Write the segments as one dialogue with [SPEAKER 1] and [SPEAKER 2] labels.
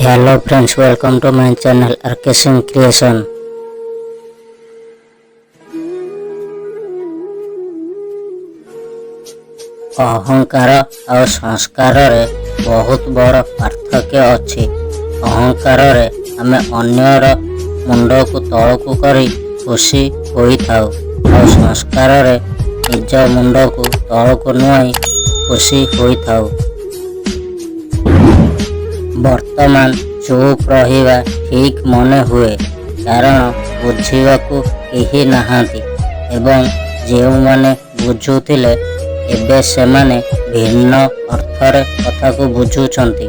[SPEAKER 1] Hello friends, welcome to my channel RK Singh Creation। ଅହଙ୍କାର ଆଉ ସଂସ୍କାରରେ ବହୁତ ବଡ଼ ପାର୍ଥକ୍ୟ ଅଛି। ଅହଙ୍କାରରେ ଆମେ ଅନ୍ୟର ମୁଣ୍ଡକୁ ତଳକୁ କରି ଖୁସି ହୋଇଥାଉ, ଆଉ ସଂସ୍କାରରେ ନିଜ ମୁଣ୍ଡକୁ ତଳକୁ ନୁଆଇ ଖୁସି ହୋଇଥାଉ। ବର୍ତ୍ତମାନ ଚୁପ୍ ରହିବା ଠିକ୍ ମନେ ହୁଏ, କାରଣ ବୁଝିବାକୁ କେହି ନାହାନ୍ତି ଏବଂ ଯେଉଁମାନେ ବୁଝୁଥିଲେ ଏବେ ସେମାନେ ଭିନ୍ନ ଅର୍ଥରେ କଥାକୁ ବୁଝୁଛନ୍ତି।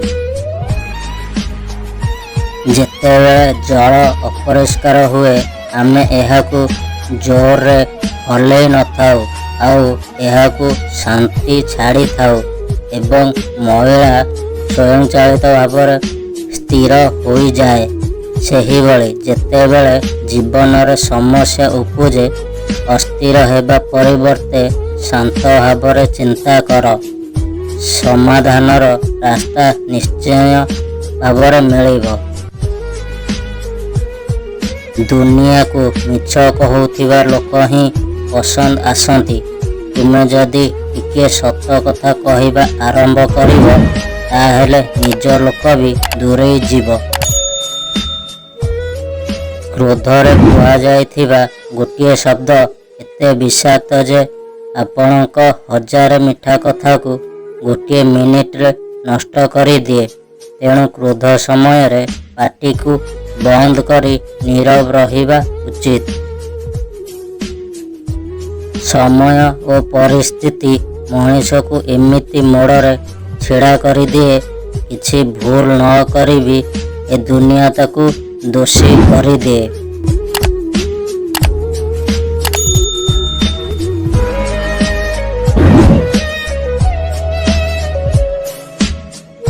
[SPEAKER 1] ଯେତେବେଳେ ଜଳ ଅପରିଷ୍କାର ହୁଏ ଆମେ ଏହାକୁ ଜୋରରେ ହଲେଇ ନଥାଉ, ଆଉ ଏହାକୁ ଶାନ୍ତି ଛାଡ଼ିଥାଉ ଏବଂ ମଇଳା ସ୍ୱୟଂଚାଳିତ ଭାବରେ ସ୍ଥିର ହୋଇଯାଏ। ସେହିଭଳି ଯେତେବେଳେ ଜୀବନରେ ସମସ୍ୟା ଉପୁଜେ, ଅସ୍ଥିର ହେବା ପରିବର୍ତ୍ତେ ଶାନ୍ତ ଭାବରେ ଚିନ୍ତା କର, ସମାଧାନର ରାସ୍ତା ନିଶ୍ଚୟ ଭାବରେ ମିଳିବ। ଦୁନିଆକୁ ମିଛ କହୁଥିବା ଲୋକ ହିଁ ପସନ୍ଦ ଆସନ୍ତି। ତୁମେ ଯଦି ଟିକିଏ ସତ କଥା କହିବା ଆରମ୍ଭ କରିବ, ତାହେଲେ ନିଜ ଲୋକ ବି ଦୂରେଇ ଯିବ। କ୍ରୋଧରେ କୁହାଯାଇଥିବା ଗୋଟିଏ ଶବ୍ଦ ଏତେ ବିଷାକ୍ତ ଯେ ଆପଣଙ୍କ 1000 ମିଠା କଥାକୁ ଗୋଟିଏ ମିନିଟରେ ନଷ୍ଟ କରିଦିଏ। ତେଣୁ କ୍ରୋଧ ସମୟରେ ପାଟିକୁ ବନ୍ଦ କରି ନୀରବ ରହିବା ଉଚିତ। ସମୟ ଓ ପରିସ୍ଥିତି ମଣିଷକୁ ଏମିତି ମୋଡ଼ରେ ଛିଡ଼ା କରିଦିଏ, କିଛି ଭୁଲ ନ କରି ବି ଏ ଦୁନିଆ ତାକୁ ଦୋଷୀ କରିଦିଏ।